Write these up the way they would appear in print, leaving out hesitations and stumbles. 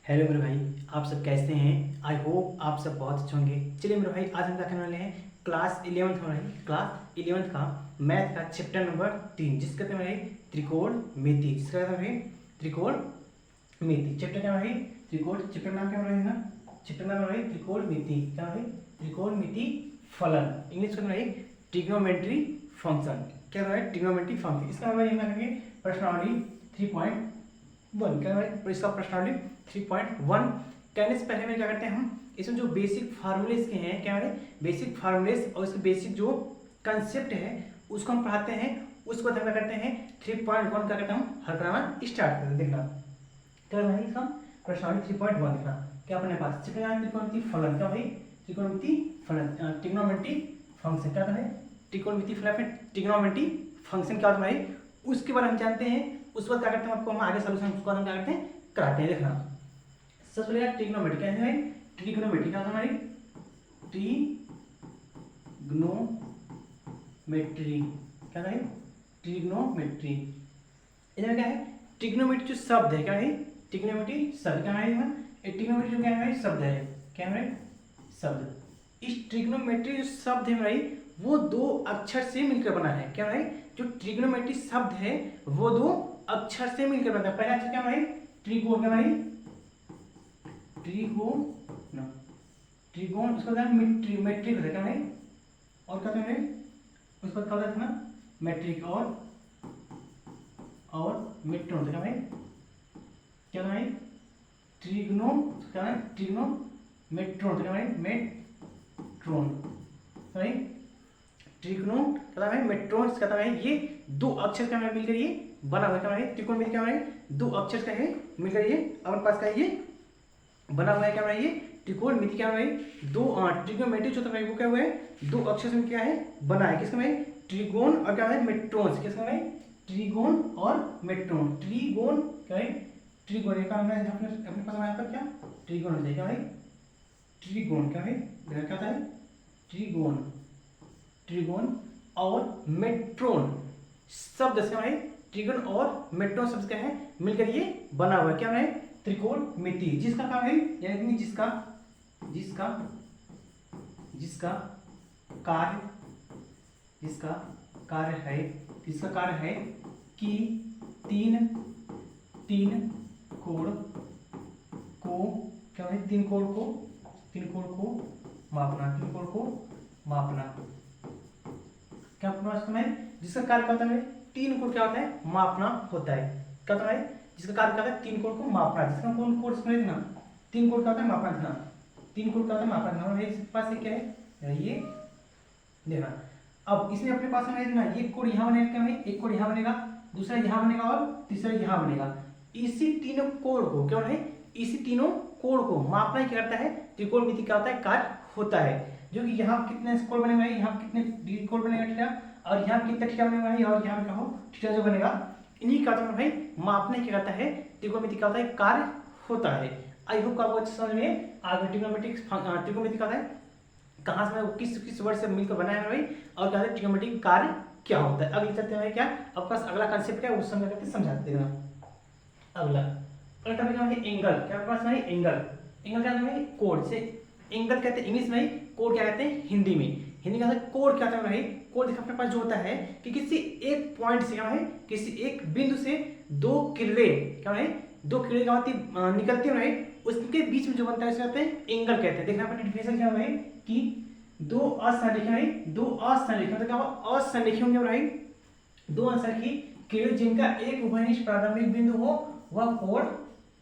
Hello मेरे भाई, आप सब कैसे हैं। आई होप आप सब बहुत अच्छे होंगे। चलिए मेरे भाई, आज हम क्या करने वाले हैं, क्लास 11th हो रही क्लास 11th का मैथ का चैप्टर नंबर 3, जिसका नाम है त्रिकोणमिति। जिसका नाम है त्रिकोणमिति। चैप्टर क्या है, चैप्टर नाम क्या है ना, चैप्टर नाम है त्रिकोणमिति। क्या है, त्रिकोणमिति फलन। इंग्लिश का नाम है ट्रिग्नोमेट्री फंक्शन। क्या है, ट्रिग्नोमेट्री फंक्शन। इसका नाम है प्रश्नावली 3.1। क्या है, इसका प्रश्नावली 3.1 कहने से पहले में क्या करते हैं हम, इसमें जो बेसिक फार्मूलेस के हैं, क्या है बेसिक फार्मूलेस, और इसके बेसिक जो कंसेप्ट है उसको हम पढ़ाते हैं। उसको क्या करते हैं 3.1 का करते हैं हम हल कराना स्टार्ट करते हैं। देखना क्या है इसका प्रश्नावली 3.1 देखना क्या अपने पास त्रिकोणमिति फलन। क्या भाई, त्रिकोणमिति फलन, ट्रिग्नोमेट्री फंक्शन। क्या है त्रिकोणमिति फलन, ट्रिग्नोमेट्री फंक्शन क्या होता है उसके बारे में हम जानते हैं। उस वक्त क्या करते हैं, आपको हम आगे सोल्यूशन उसको हम क्या करते हैं कराते हैं। देखना सबसे पहले ट्रिग्नोमेट्री क्या है, ट्रिग्नोमेट्री क्या हमारी ट्रिग्नोमेट्री। क्या है ट्रिग्नोमेट्री, इसमें क्या है ट्रिग्नोमेट्री जो शब्द है, क्या है ट्रिग्नोमेट्री शब्द। क्या है ट्रिग्नोमेट्री जो क्या है शब्द है, क्या है शब्द। इस ट्रिग्नोमेट्री जो शब्द है भाई वो दो अक्षर से मिलकर बना है। क्या है, जो ट्रिग्नोमेट्री शब्द है वो दो अक्षर से मिलकर बना है। पहला अक्षर क्या है त्रिकोण। क्या भाई त्रिकोण, त्रिकोण उसका क्या मेट्रिक, मेट्रिक होता है। क्या भाई, और क्या है उसका क्या होता है ना मैट्रिक, और मेट्रोन होता है। क्या भाई, क्या भाई ट्रिग्नो, क्या है ट्रिग्नो मेट्रोन होता है। क्या भाई मेट्रोन, भाई ट्रिग्नो क्या है मेट्रोन क्या है, ये दो अक्षर का मिलकर ये बना हुआ है। क्या है त्रिकोण में क्या है दो अक्षर का है मिलकर ये अपने पास का ये बना हुआ है। क्या है ये त्रिकोणमिति। क्या है दो ट्रिग्नोमेट्री जो है वो क्या हुआ है दो अक्षर से क्या है बना है। किसका में ट्रिगोन और क्या है मेट्रोन। किसका में ट्रिगोन और मेट्रोन। ट्रिगोन क्या है ट्रिगोन का हमने अपने पास यहाँ पर क्या ट्रिगोन होता है। क्या है ट्रिगोन, क्या है क्या था ट्रिगोन, ट्रिगोन और मेट्रोन शब्द क्या है ट्रिगोन और मेट्रोन शब्द क्या है मिलकर ये बना हुआ है। क्या है त्रिकोणमिति, जिसका काम है यानी कि जिसका जिसका जिसका कार्य जिसका कार्य है कि तीन कोण को क्या है तीन कोण को मापना। क्या है जिसका कार्य क्या होता है तीन कोण क्या होता है मापना होता है। क्या होता है जिसका कार्य क्या होता है तीन कोण को मापना। जिसका कौन कोण समझना तीन कोण क्या होता है मापना देना, तीन कोण क्या होता है मापना देना। और इसके पास क्या है ये देखना। अब इसमें अपने पास है ना एक कोण यहाँ बनेगा। क्या है एक कोण यहाँ बनेगा, दूसरा यहाँ बनेगा और तीसरा यहाँ बनेगा। इसी तीनों कोण को क्या है इसी तीनों कोण को मापना क्या करता है त्रिकोणमिति क्या होता है कार्य होता है। जो कि यहाँ कितने कोण बनेगा, यहाँ कितने डिग्री कोण बनेगा थीटा, और यहाँ कितना थीटा बनेगा, और यहाँ क्या हो थीटा जो बनेगा। इन्हीं का भाई मापने क्या करता है त्रिकोणमिति क्या होता है कार्य होता है। आई होप आपको अच्छे समझ में आगे त्रिकोणमिति का है कहाँ से किस किस वर्ड से मिलकर बनाया है भाई, और क्या है ट्रिग्नोमेट्री कार्य क्या होता है। अगले चलते हैं क्या आपके पास अगला कंसेप्ट क्या है उस समय करके समझाते हैं। अगला टॉपिक है एंगल। क्या आपके पास है एंगल, एंगल क्या है कोण से एंगल कहते हैं इंग्लिश में, कोण क्या कहते हैं हिंदी में। हिंदी का कोण क्या होता है, कोण देखो अपने पास जो होता है कि किसी एक पॉइंट से क्या है किसी एक बिंदु से दो किरणें क्या है दो किरणें क्या होती निकलती है उसके बीच में जो बनता है उसे कहते हैं एंगल कहते हैं। देखना अपनी डिफिनेशन क्या है कि दो असंरेखी मतलब क्या असंरेखी होंगे राइट, दो असंरेखी किरण जिनका एक उभयनिष्ठ प्रारंभिक बिंदु हो वह कोण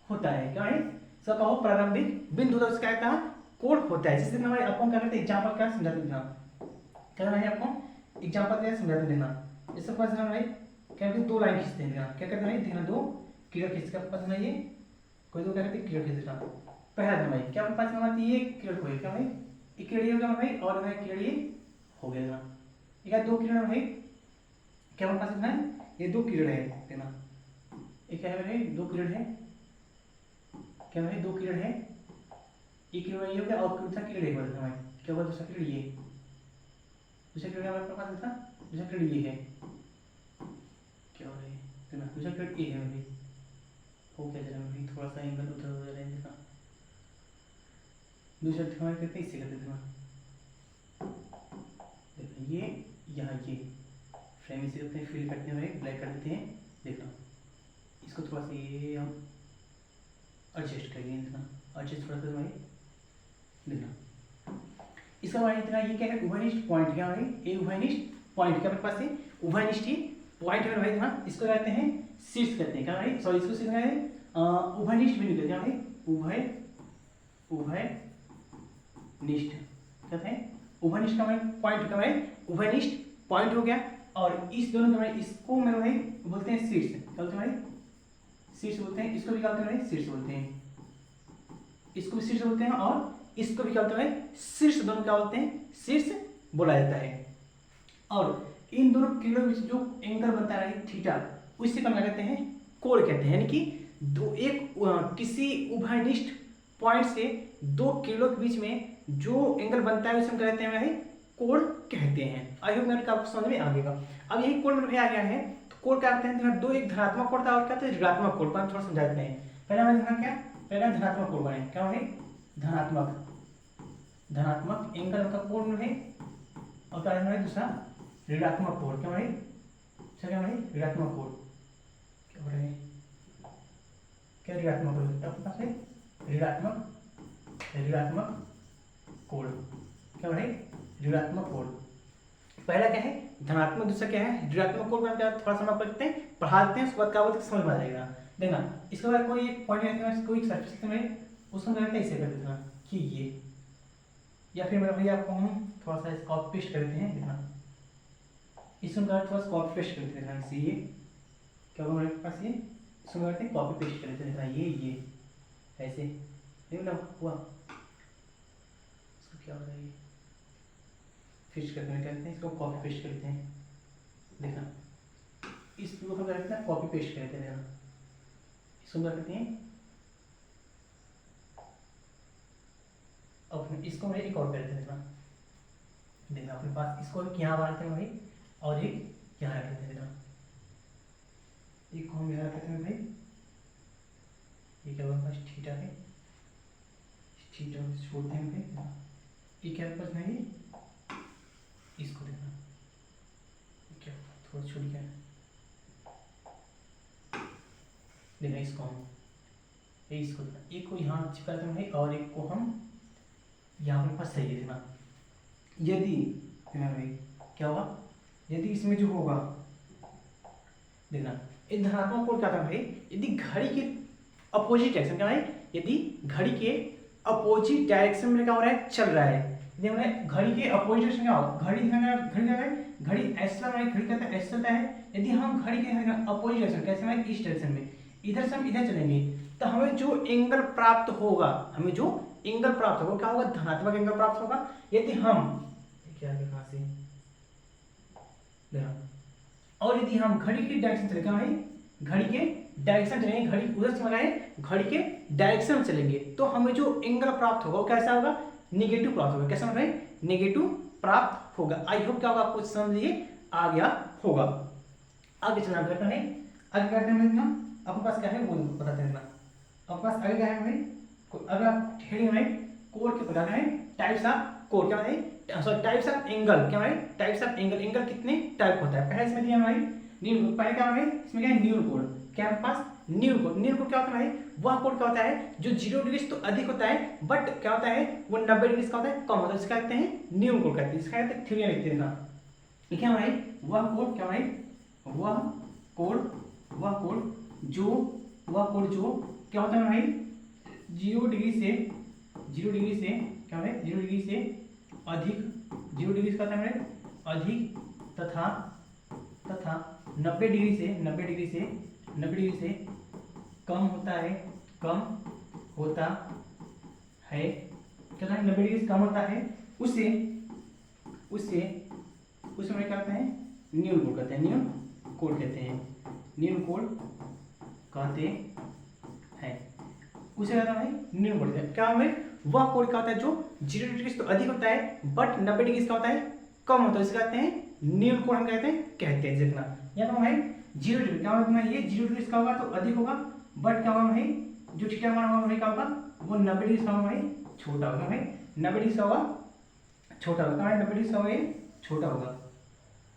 होता है। क्या है सब कहो प्रारंभिक बिंदु तो उसका क्या कोण होता है। जिससे हमारे आपको क्या करते हैं एग्जांपल क्या समझाते देना, क्या है आपको एग्जांपल क्या समझाते देना। जैसे पास है भाई क्या करते दो लाइन खींचते हैं, क्या करते हैं देखना दो किरण खींच के पास में ये कोई दो क्या करते हैं किरण खींच देना। पहला दिन भाई क्या पास में आती है ये किरण को क्या भाई एक किरण हो गया भाई, और भाई किरण हो गया ना ये दो किरण भाई क्या हमारे पास है ये दो किरण है देखना। ये क्या है भाई दो किरण है, क्या भाई दो किरण है, एक किरण ये हो गया और दूसरा किरण एक होगा भाई क्या होगा दूसरा किरण ये, दूसरा किरण हमारे पास था दूसरा किरण ये है क्या हो रहा है देखना दूसरा किरण ए है भाई हो क्या जरा भी थोड़ा सा एंगल उधर उधर है देखना। दूसरा हमारे करते हैं इससे करते देखना, देखना ये यहाँ ये फ्रेम इसे करते हैं, फिल करते हैं, ब्लैक कर देते हैं देखना। इसको थोड़ा सा ये हम एडजस्ट करेंगे देखना, एडजस्ट थोड़ा सा हमारे देखना। इसका हमारे इतना ये क्या है उभयनिष्ठ पॉइंट, क्या है ये उभयनिष्ठ पॉइंट, क्या अपने पास है उभयनिष्ठ पॉइंट है भाई देखना। इसको कहते हैं शीर्ष कहते हैं, क्या भाई सॉरी इसको शीर्ष कहते हैं उभयनिष्ठ बिंदु कहते हैं भाई, उभयनिष्ठ कहते हैं। उभयनिष्ठ का पॉइंट का उभयनिष्ठ पॉइंट हो गया। और इस दोनों का इसको मेरे भाई बोलते हैं शीर्ष, क्या बोलते हैं भाई शीर्ष बोलते हैं। इसको भी क्या बोलते हैं भाई शीर्ष बोलते हैं, इसको भी शीर्ष बोलते हैं और इसको भी क्या बोलते हैं शीर्ष, दोनों क्या बोलते हैं शीर्ष बोला जाता है। और इन दोनों किरणों के बीच जो एंगल बनता है थीटा, उससे क्या कहते हैं कोण कहते हैं। यानी कि किसी उभयनिष्ठ पॉइंट से दो किरणों के बीच में जो एंगल बनता है उसे हम कहते हैं कोण कहते हैं। आई होप मेरे आपको समझ में आ गया। अब यही कोण मेरे आ गया है तो कोण क्या कहते हैं दो, एक धनात्मक कोण था और क्या था ऋणात्मक कोण, थोड़ा समझा देते हैं। पहला हमें देखना क्या, पहला धनात्मक कोण बने, क्या है धनात्मक एंगल का कोण है। और क्या है दूसरा ऋणात्मक कोण, क्या है क्या है ऋणात्मक कोण, क्या हो रहा है क्या ऋणात्मक कोण सकता है ऋणात्मक कोण, क्या है ऋणात्मक कोण। पहला क्या है धनात्मक, दूसरा क्या है ऋणात्मक कोण। हम क्या थोड़ा सा पढ़ते हैं पढ़ा देते हैं, उसके बाद क्या बोलते हैं समझ में आ जाएगा। देखना इसके बाद कोई एक पॉइंट कोई सरफेस में उसको करते हैं इसे कर देना कि ये, या फिर मेरे भैया आपको हम थोड़ा सा कॉपी पेस्ट करते हैं देखना, इसमें थोड़ा सा कॉपी पेस्ट करते हैं देखना। ये क्या होगा हमारे पास ये इसमें करते हैं कॉपी पेस्ट करते हैं देखना, ये ऐसे देखना हुआ। इसको क्या हो रहा है ये पेस्ट करते हैं, इसको कॉपी पेस्ट करते हैं देखना। इसको हम करते हैं कॉपी पेस्ट करते हैं देखना, इसको करते हैं। अब इसको मैं एक और करते हैं देखना, देखना अपने पास इसको एक यहाँ बनाते हैं भाई और एक यहाँ रख देते हैं देखना। एक को हम यहाँ रखते हैं भाई, ये क्या हमारे पास थीटा है, थीटा छोड़ते हैं भाई। ये क्या पास नहीं इसको देखना, क्या थोड़ा छोड़ क्या देखना, इसको हम इसको देखना, एक को यहाँ चिपकाते हैं और एक को हम यहाँ पर पास सही है देखना। यदि भाई क्या होगा, यदि इसमें जो होगा देखना एक धनात्मक कोण क्या था भाई, यदि घड़ी के अपोजिट डायरेक्शन क्या है, यदि घड़ी के अपोजिट डायरेक्शन में क्या हो रहा है चल रहा है, यदि हमने घड़ी के अपोजिट डायरेक्शन क्या हो घड़ी क्या है घड़ी ऐसा है, घड़ी कहता है ऐसा चलता है। यदि हम घड़ी के अपोजिट डायरेक्शन कैसे हमारे इस डायरेक्शन में इधर से हम इधर चलेंगे तो हमें जो एंगल प्राप्त होगा, हमें जो एंगल प्राप्त होगा क्या होगा धनात्मक एंगल प्राप्त होगा। यदि हम क्या है कहां से और यदि हम घड़ी के डायरेक्शन चलेंगे भाई, घड़ी के डायरेक्शन चलेंगे, घड़ी उधर से लगाए घड़ी के डायरेक्शन में चलेंगे तो हमें जो एंगल प्राप्त होगा वो कैसा होगा निगेटिव प्राप्त होगा। कैसा भाई निगेटिव प्राप्त होगा। आई होप क्या होगा आपको समझिए आ गया होगा। आगे चलना करते हैं, आगे करते हैं अपने पास क्या है वो बताते हैं। अपने पास आगे क्या है भाई, अगर आप हेडिंग में कोड के बताना है टाइप्स ऑफ कोड क्या है सॉरी टाइप्स ऑफ एंगल, क्या है टाइप्स ऑफ एंगल, एंगल कितने टाइप होता है। पहले इसमें दिया भाई पहले क्या है इसमें क्या है न्यूल कोड, क्या है पास न्यूल कोड। न्यूल कोड क्या होता है वह कोड क्या होता है जो 0 डिग्री से तो अधिक होता है बट क्या होता है वो 90 डिग्री का होता है कम होता है, इसका कहते हैं न्यूल कोड कहते हैं। इसका कहते हैं थ्योरी लिखते हैं ना, लिखे भाई वह कोड क्या भाई वह कोड जो क्या होता है भाई 0 डिग्री से क्या है 0 डिग्री से अधिक, 0 डिग्री से कहता है अधिक तथा 90 डिग्री से कम होता है क्या है 90 डिग्री से कम होता है उसे क्या कहते हैं न्यूल कोड कहते हैं, न्यूल कोड कहते हैं उसे कहता है न्यूल कोड। क्या है वह कोड क्या होता है जो 0 डिग्री से तो अधिक होता है बट 90 डिग्री से क्या होता है कम होता है, इसे कहते हैं न्यूल कोड हम कहते हैं देखना। यहाँ पर भाई 0 डिग्री क्या होगा ये 0 डिग्री का होगा तो अधिक होगा बट क्या होगा भाई, जो थीटा मान होगा भाई क्या होगा, वो 90 डिग्री का होगा भाई, छोटा होगा भाई, 90 डिग्री का होगा, छोटा होगा, क्या 90 डिग्री का होगा, ये छोटा होगा,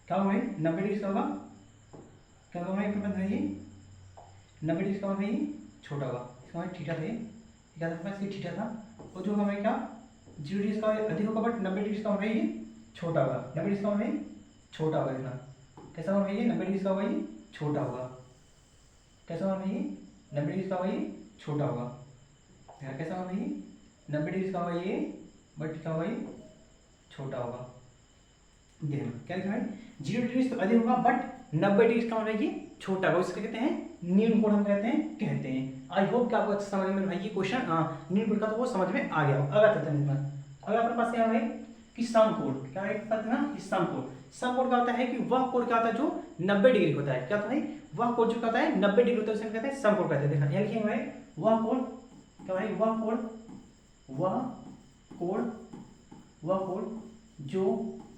क्या होगा भाई 90 डिग्री का होगा, क्या होगा भाई, क्या बताइए 90 डिग्री का होगा भाई, छोटा होगा, इसका भाई थीटा थे, क्या था इसका थीटा था, और जो होगा भाई क्या 0 डिग्री का अधिक होगा, बट 90 डिग्री का होगा भाई, ये छोटा होगा, 90 डिग्री का होगा भाई, छोटा होगा, इतना कैसा होगा भाई, ये 90 डिग्री का होगा, ये छोटा होगा, कैसा होगा भाई, 90 डिग्री का होगा, ये छोटा होगा, कैसा होगा भाई 90 डिग्री का होगा ये, बट क्या होगा ये छोटा होगा, देखना क्या लिखा है 0 डिग्री तो अधिक होगा, बट 90 डिग्री का होगा ये छोटा होगा, इसको कहते हैं न्यून कोण, हम कहते हैं। आई होप कि आपको अच्छा समझ में भाई ये क्वेश्चन न्यून कोण का तो वो समझ में आ गया होगा। अगर चलते हैं अगर अपने पास क्या है कि समकोण, क्या है पता है ना, समकोण, समकोण क्या होता है कि वह कोण क्या होता है जो 90 डिग्री होता है, क्या होता है वह कोण जो होता है 90 डिग्री होता है, उसे कहते हैं समकोण कहते हैं। देखना यहाँ लिखिए भाई वह कोण, क्या भाई वह कोण जो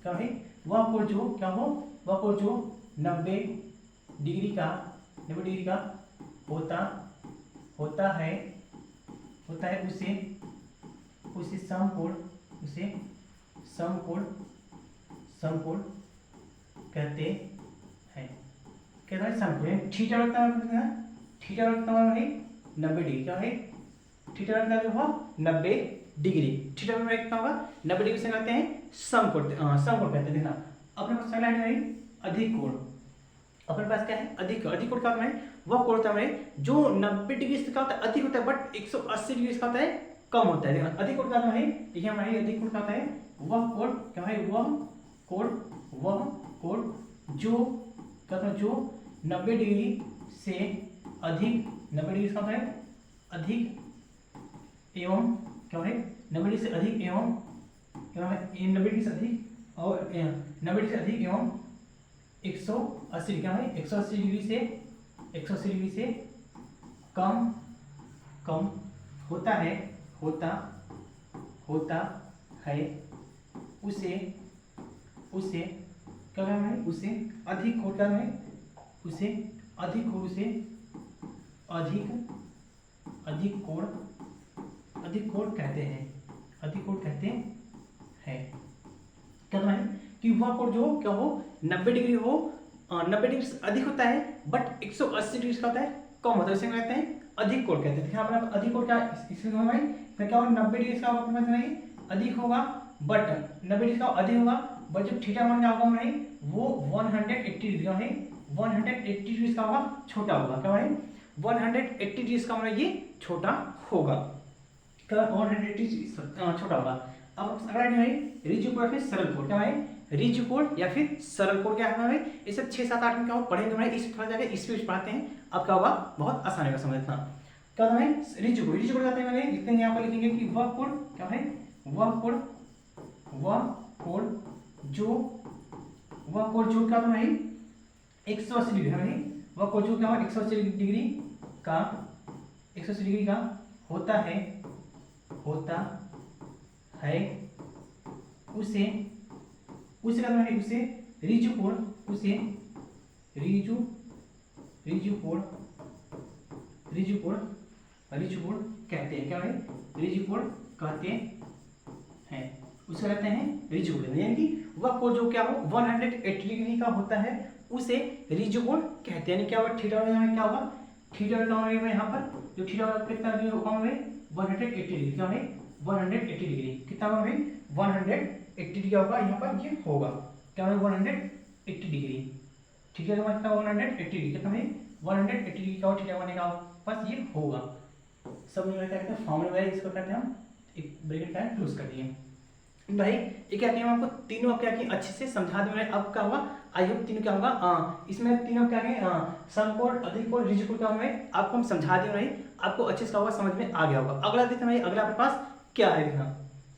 क्या है, वह कोण जो क्या हो, वह कोण जो 90 डिग्री का होता है उसे समकोण कहते हैं। कहता है समकोण, थीटा लगता है, थीटा लगता है भाई 90 डिग्री, क्या है थीटा लगता है जो हुआ 90 डिग्री, थीटा में कितना होगा 90 डिग्री से कहते हैं समकोण, समकोण कहते हैं। देखना अपने पास अगला है अधिक कोण, अपने पास क्या है अधिक कोण क्या होता है, वह कोण होता है जो 90 डिग्री से क्या होता है अधिक होता है, बट 180 डिग्री से होता है कम होता है। देखना अधिक कोण क्या होता है, देखिए हमारे अधिक कोण क्या होता है, वह कोण क्या है, वह कोण जो क्या होता है जो 90 डिग्री से अधिक, 90 डिग्री का होता है अधिक एवं क्या है 90 डिग्री से अधिक एवं क्या है 90 डिग्री से अधिक और 90 डिग्री से अधिक एवं 180 क्या है 180 डिग्री से कम होता है उसे क्या कहना है, उसे अधिक कोण कहना है, उसे अधिक कोण कहते हैं। कहना है कि वह कोण जो क्या हो 90 डिग्री हो, 90 डिग्री से अधिक होता है, बट 180 डिग्री का होता है कम होता है, इसे कहते हैं अधिक कोण कहते हैं। देखिए अपना अधिक कोण क्या इसमें होगा भाई, फिर क्या होगा 90 डिग्री का अपने नहीं अधिक होगा, बट 90 डिग्री का अधिक होगा, बट जब थीटा मान क्या होगा नहीं वो 180 डिग्री का है, 180 डिग्री का होगा छोटा होगा, क्या भाई 180 डिग्री का मतलब ये छोटा होगा, क्या 180 छोटा होगा। अब अगला है रिजिड कोण या फिर सरल कोण, क्या है रिजिड कोण या फिर सरल कोण क्या है हमें ये सब 6 7 8 में क्या हो पढ़ेंगे भाई, इस थोड़ा जाके इस पे पढ़ाते हैं, अब क्या होगा बहुत आसान होगा समझना। क्या है रिजिड कोण, रिजिड कोण कहते हैं मैंने लिखते हैं यहाँ पर लिखेंगे कि वह कोण क्या है, वह कोण जो क्या है 180 डिग्री है, वह कोण जो क्या है 180 डिग्री का होता है उसे क्या है उसे रिजिड कोण कहते हैं, क्या है रिजिड कोण कहते हैं, उसे कहते हैं रिजिड कोण, यानी कि वह कोण जो क्या हो 180 डिग्री का होता है उसे रिजिड कोण कहते हैं। यानी क्या होगा थीटा में क्या होगा, थीटा का होगा यहाँ पर जो थीटा कितना होगा हमें 180 डिग्री, क्या है 180 डिग्री कितना होगा हमें 180 डिग्री होगा, यहाँ पर ये होगा क्या है 180 डिग्री, ठीक है कितना 180 डिग्री कितना है 180 डिग्री का थीटा बनेगा पास ये होगा। सब में क्या कहते हैं फॉर्मूला है, इसको कहते हैं हम एक ब्रैकेट का क्लोज कर दिए भाई। ये क्या किया आपको तीनों क्या किया अच्छे से समझा दूं मैंने। अब क्या होगा आई होप तीनों क्या होगा इसमें तीनों क्या है समकोण अधिक कोण रिजिड कोण क्या होगा आपको हम समझा दिए भाई, आपको अच्छे से होगा समझ में आ गया होगा। अगला देखते हैं भाई अगला आपके पास क्या है, देखना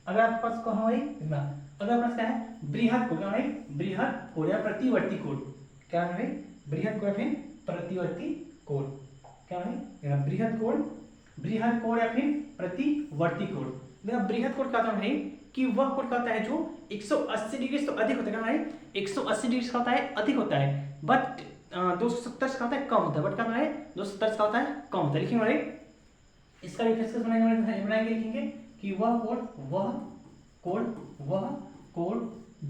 अगला आपके पास कहाँ भाई देखना अगला पास क्या है बृहद कोण, क्या है बृहद कोण या प्रतिवर्ती कोण, क्या है भाई बृहद कोण या फिर प्रतिवर्ती कोण, क्या है बृहद कोण या फिर प्रतिवर्ती कोण। देखना बृहद कोण क्या होता है कि वह कोण क्या होता है जो 180 डिग्री से तो अधिक होता है, 180 डिग्री का होता है अधिक होता है, बट 270 से क्या होता है कम होता है, बट क्या होता है 270 से क्या होता है कम होता है। लिखेंगे भाई इसका रिफ्रेश बनाएंगे लिखेंगे कि वह कोड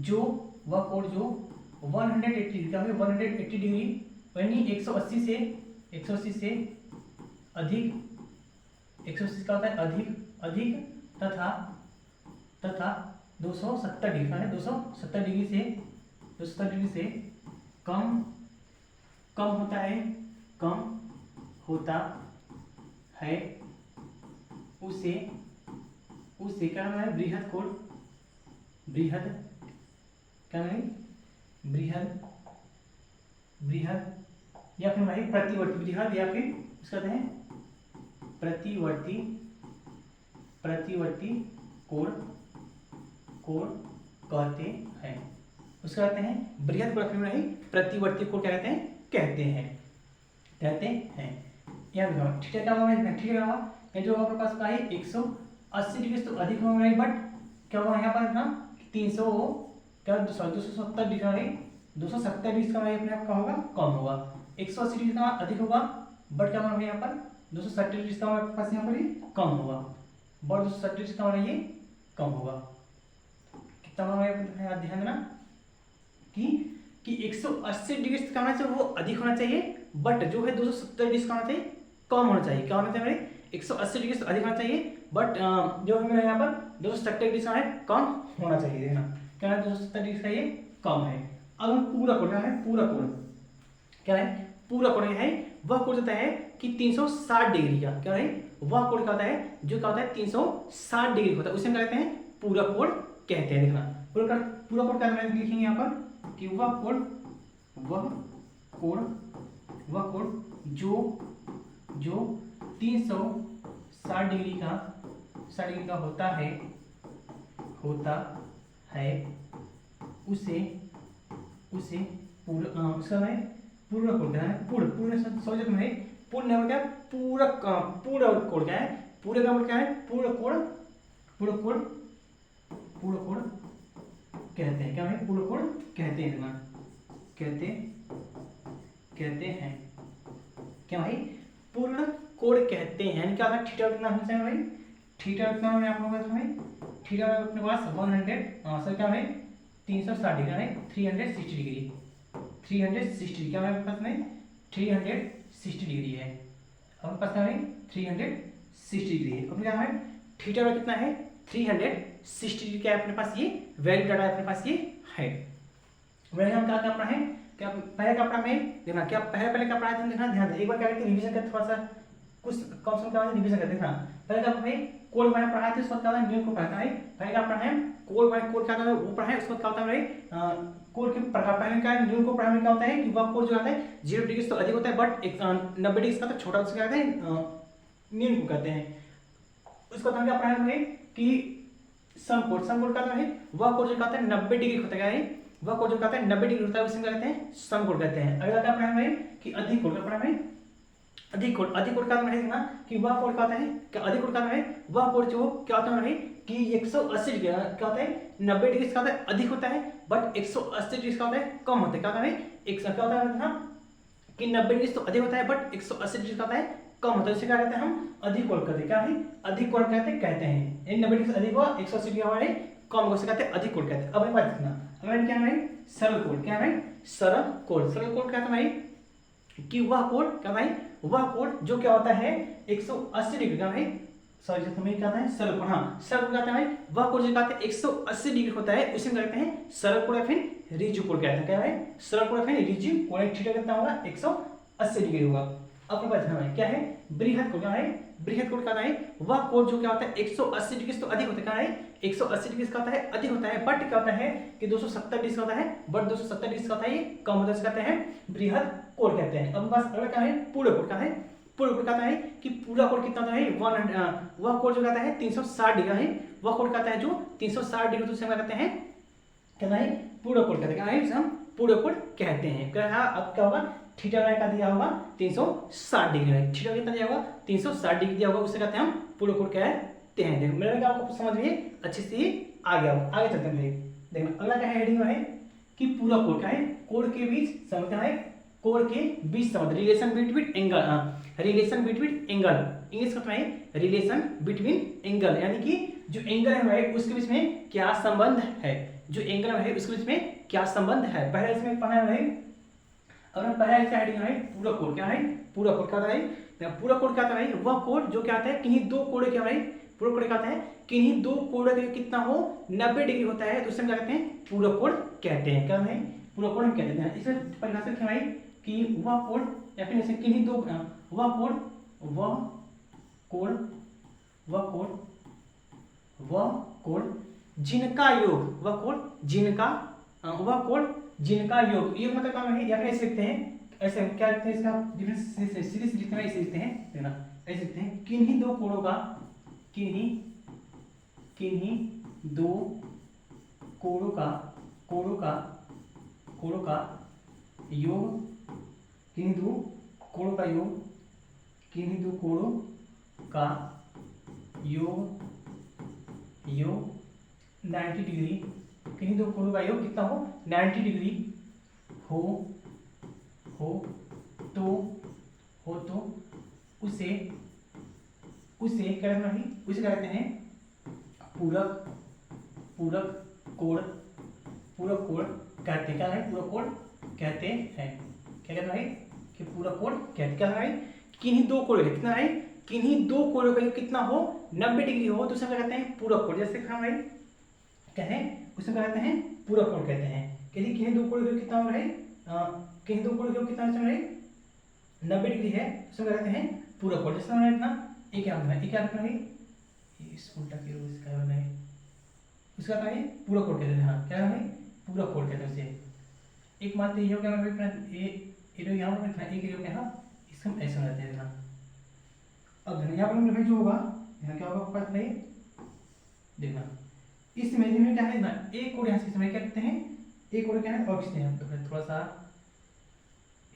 जो 180 क्या है 180 डिग्री यानी 180 से अधिक 180 का होता है अधिक तथा 270 डिग्री का है 270 डिग्री से कम होता है उसे क्या नाम है बृहद क्या नाम है बृहद या फिर भाई प्रतिवर्ती बृहद या फिर उसका कहते हैं प्रतिवर्ती कोण कहते हैं। उसका कहते हैं बृहद कोण, फिर भाई प्रतिवर्ती कोण क्या कहते हैं। यहाँ देखो ठीक है क्या होगा ठीक है जो आपके पास का है 180 डिग्री से तो अधिक होगा बट क्या होगा यहाँ पर ना 300 क्या 270 डिग्री 270 डिग्री का अपने आप का होगा कम होगा 180 डिग्री का अधिक होगा बट क्या होगा यहाँ पर 270 डिग्री का हमारे पास यहाँ पर ये कम होगा बट 270 डिग्री का ये कम होगा। कितना होगा ध्यान देना कि 180 डिग्री का होना चाहिए वो अधिक होना चाहिए बट जो है 270 डिग्री का होना चाहिए कम होना चाहिए। क्या होना चाहिए मेरे 180 डिग्री से अधिक होना चाहिए बट जो है मेरे यहाँ पर 270 डिग्री का है कम होना चाहिए। देखना क्या है 270 डिग्री का ये कम है। अब हम पूरा कोण क्या है पूरा कोण है वह कोण होता है कि 360 डिग्री का क्या है वह कोण क्या होता है जो क्या होता है 360 डिग्री होता है उसे हम कहते हैं पूरा कोण कहते हैं। देखना पूरा कोण क्या लिखेंगे यहाँ पर कि वह कोण जो 360 डिग्री का होता है उसे पूरा कोण क्या है पूर्ण समझ में पूर्ण क्या पूरा कोण क्या है पूरे का क्या है पूरा कोण कहते हैं। क्या है पूरा कोण कहते हैं कहते हैं क्या भाई पूर्ण कोण कहते हैं। क्या होता है थीटा कितना होना चाहिए भाई थीटा कितना है आप लोगों का थीटा अपने पास 100 सर क्या है 360 डिग्री है 360 डिग्री 360 डिग्री क्या है पास में 360 डिग्री है अपने पास क्या है 360 डिग्री है। अपने क्या है थीटा कितना है 360 डिग्री क्या है अपने पास ये वैल्यू डाटा अपने पास ये है। वैसे हम क्या करना है क्या पहले का पढ़ा में देखना क्या पहले का पढ़ा देखना ध्यान दे एक बार क्या करते रिवीजन करते थोड़ा सा कुछ कम से कम रिवीजन करते देखना पहले का भाई कोड मैंने पढ़ा थे उसको क्या होता है न्यून को पढ़ा है पहले का पढ़ा है कोड क्या होता है वो पढ़ा है उसको क्या होता है भाई कोड के प्रकार पहले का न्यून को पढ़ा में क्या होता है कि वह कोड जो आता है 0 डिग्री से तो अधिक होता है बट 90 डिग्री का तो छोटा उसको कहते हैं न्यून को कहते हैं। उसको हम क्या पढ़ा है कि समकोण का है वह कोड जो कहता है 90 डिग्री होता है वह कोण जो कहता है 90 डिग्री होता है उसे कहते हैं समकोण कहते हैं। अगला क्या पढ़ा है कि अधिक कोण का पढ़ा है अधिक कोण का मतलब है ना कि वह कोण कहता है क्या अधिक कोण कहता है वह कोण जो क्या होता है कि 180 डिग्री क्या होता है 90 डिग्री का होता है अधिक होता है बट 180 डिग्री का होता है कम होता है। क्या होता है क्या होता है ना कि 90 डिग्री तो अधिक होता है बट 180 डिग्री का होता है कम होता है उसे क्या कहते हैं हम अधिक कोण कहते हैं। क्या है अधिक कोण कहते हैं 90 डिग्री से अधिक हुआ 180 डिग्री हमारे कम होगा उसे कहते हैं अधिक कोण कहते हैं। अब एक बात देखना अगर क्या है सरल कोण क्या है सरल कोण क्या है कि वह कोण क्या भाई वह कोण जो क्या होता है 180 डिग्री का है सॉरी तुम्हें क्या है सरल कोण हाँ सरल कोण कहते हैं वह कोण जो कहते हैं 180 डिग्री होता है उसे हम कहते हैं सरल कोण या फिर रिजु कोण कहते हैं। क्या है सरल कोण या फिर रिजु कोण थीटा कितना होगा 180 डिग्री होगा। अब बताना है क्या है बृहद कोण क्या है बृहद कोण कहता है वह कोण जो क्या होता है 180 डिग्री से तो अधिक होता है। क्या है 180 डिग्री का होता है अधिक होता है बट क्या होता है कि 270 डिग्री का होता है बट 270 डिग्री का होता है ये कम होता है कहते हैं बृहद कोण कहते हैं। अब बस अगला क्या है पूर्ण कोण का है पूर्ण कोण कहता है कि पूरा कोण कितना होता है वह कोण जो कहता है 360 डिग्री है वह कोण कहता है जो 360 डिग्री तो कहते हैं कहता है पूर्ण कोण कहते हैं। क्या है हम पूर्ण कोण कहते हैं। क्या अब क्या होगा थीटा का दिया होगा 360 डिग्री थीटा कितना दिया होगा 360 डिग्री दिया होगा उसे कहते हैं हम पूर्ण कोण कहते हैं। देखो मेरे क्या आपको समझ में अच्छे से आ गया आगे चलते हैं। देखना अगला क्या है हेडिंग है कि पूरा कोण क्या है कोण के बीच क्या है कोण के बीच संबंध, relation between angle, relation between angle, English में है रिलेशन बिटवीन एंगल, यानी कि जो एंगल है भाई उसके बीच में क्या संबंध है, जो एंगल है उसके बीच में क्या संबंध है। पहले इसमें पढ़ा है भाई, और पहला इसका हेडिंग है पूरक कोण। क्या है पूरक कोण, क्या होता है पूरक कोण, क्या होता है वह कोण जो क्या होता है किन्हीं दो कोण, क्या भाई पूरक कोण क्या होता है किन्हीं दो कोण के कितना हो 90 डिग्री होता है, तो उससे क्या कहते हैं पूरक कोण कहते हैं। क्या है पूरक कोण कहते हैं। इसे परिभाषा क्या भाई कि वह कोण या फिर ऐसे किन्हीं दो वह कोण जिनका योग, वह कोण जिनका योग, योग मतलब क्या है या फिर ऐसे लिखते हैं, ऐसे क्या लिखते हैं इसका डिफरेंस सीरीज लिखते हैं, ऐसे लिखते हैं देखना, ऐसे लिखते हैं किन्हीं दो कोणों का दो कोणों का योग, किन्हीं दो कोणों का योग 90 डिग्री, किन्हीं दो कोणों का योग कितना हो 90 डिग्री हो तो उसे क्या करना है, उसे क्या कहते हैं पूरक कोण कहते हैं। क्या है पूरक कोण कहते हैं। क्या कहना है कि पूरक कोण कहते, क्या है किन्हीं दो कोणों का कितना है, किन्हीं दो कोणों का कितना हो 90 डिग्री हो तो उसे क्या कहते हैं पूरक कोण। जैसे क्या है क्या है उसे क्या कहते हैं पूरक कोण कहते हैं। यदि किन्हीं दो कोणों का कितना हो रहा है किन्हीं दो कोणों का कितना चल रहा है 90 डिग्री है, उसे कहते हैं पूरक कोण। जैसे हमने इतना एक क्या रखना है इस उल्टा की ओर इसका है उसका क्या है पूरक कोण कहते हैं। हाँ क्या है पूरक कोण कहते हैं उसे। एक मानते ये हो गया ये यहाँ पर रखना एक यहाँ इसको हम ऐसे बनाते हैं। अब यहाँ पर जो होगा यहाँ क्या होगा पता नहीं देखना, इस इमेज में क्या है ना एक कोण यहाँ से समय क्या कहते हैं एक कोण क्या है और खींचते हैं, तो फिर थोड़ा सा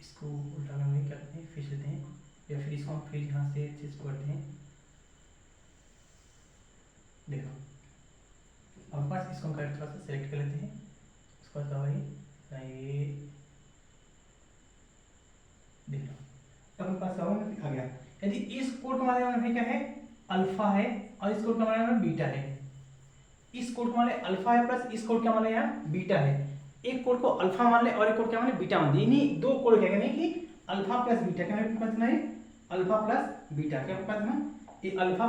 इसको उल्टाना नहीं करते हैं खींच लेते हैं, या फिर इसको हम फिर यहाँ से चीज करते हैं। देखो अब पास इसको हम थोड़ा सा सेलेक्ट कर लेते हैं, उसके बाद भाई ये देखो अब पास आ गया। यदि इस कोण का मान क्या है अल्फा है और इस कोण का मान बीटा है, इस कोण का मान अल्फा है प्लस इस कोण का मान यहाँ बीटा है, एक कोण को अल्फा मान ले और एक कोण क्या मान बीटा मान ले, यानी दो कोण क्या नहीं कि अल्फा प्लस बीटा, क्या पता है अल्फा प्लस बीटा, क्या पता है ये अल्फा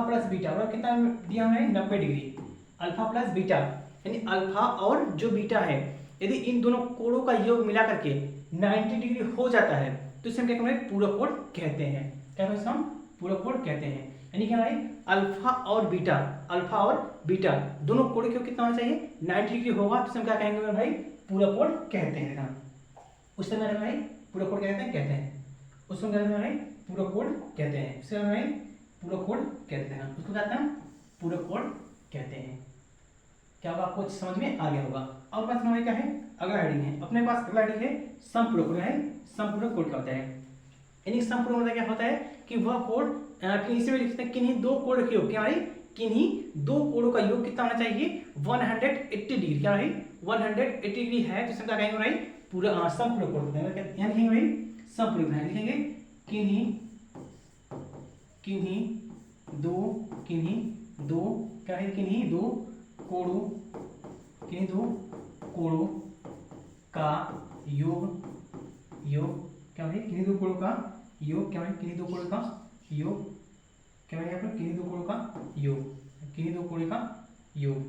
प्लस बीटा और कितना दिया हमने 90 डिग्री अल्फा प्लस बीटा, यानी अल्फा और जो बीटा है यदि इन दोनों कोणों का योग मिला करके 90 डिग्री हो जाता है तो इसे हम क्या कहेंगे पूरक कोण कहते हैं। क्या कहते हैं हम पूरक कोण कहते हैं, यानी क्या है अल्फा और बीटा दोनों कोण का कितना होना चाहिए 90 डिग्री होगा तो हम क्या कहेंगे मेरे भाई पूरक कोण कहते हैं। उस समय मेरे भाई पूरक कोण कहते हैं उस समय मेरे भाई पूरक कोण कहते हैं, उससे भाई पूरक कोण कहते हैं, उसको कहते हैं पूरक कोण कहते हैं। क्या होगा आपको समझ में आ गया होगा। अब बात हमारे क्या है अगला हेडिंग है, अपने पास अगला हेडिंग है समपूरक कोण है। समपूरक कोण क्या होता है, यानी समपूरक कोण क्या होता है कि वह कोण इसमें लिखते हैं किन्हीं दो कोण के योग, क्या है किन्हीं दो कोणों का योग कितना होना चाहिए 180 डिग्री, क्या है 180 डिग्री है तो इसमें क्या कहेंगे भाई पूरा समपूरक कोण होता है। यहाँ लिखेंगे भाई समपूरक है, लिखेंगे किन्हीं दो क्या है किन्हीं दो कोणों का योग क्या है किन्हीं दो कोणों का योग, क्या है किन्हीं दो कोणों का योग, क्या है यहाँ पर किन्हीं दो कोणों का योग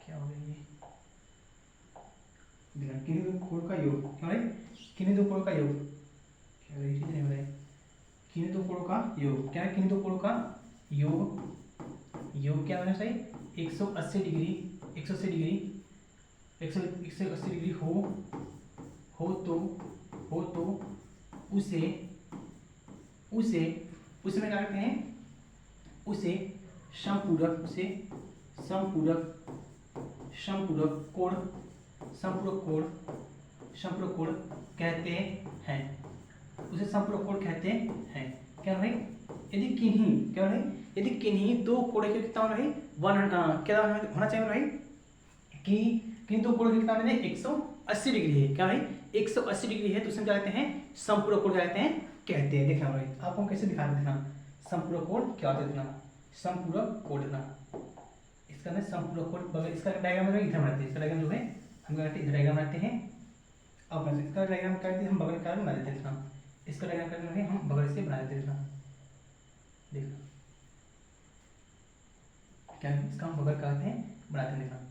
क्या हो गया ये किन्हीं दो कोणों का योग, क्या है किन्हीं दो कोणों का योग, क्या है नहीं हो रहा है किन्हीं दो कोणों का योग, क्या है किन्हीं दो कोणों का योग क्या होना चाहिए 180 डिग्री हो तो उसमें क्या करते हैं उसे समपूरक कोण कहते हैं, उसे समपूरक कोण कहते हैं। क्या भाई यदि किन्हीं दो कोण के कितना हो रही क्या होना चाहिए भाई कि किन दो कोण कितना है 180 डिग्री है, क्या भाई 180 डिग्री है, तो उसमें क्या कहते हैं समपूरक कोण क्या कहते हैं कहते हैं। देखना भाई आपको कैसे दिखा देना समपूरक कोण क्या होता है, देखना समपूरक कोण देखना इसका ना समपूरक कोण बगल इसका डायग्राम में इधर बनाते हैं, इसका डायग्राम जो है हम क्या करते हैं डायग्राम बनाते हैं। अब इसका डायग्राम करते हैं हम बगल का बना देते हैं, देखना इसका डायग्राम करते हैं हम बगल से बना देते हैं, देखना क्या है इसका हम बगल करते हैं बनाते हैं, देखना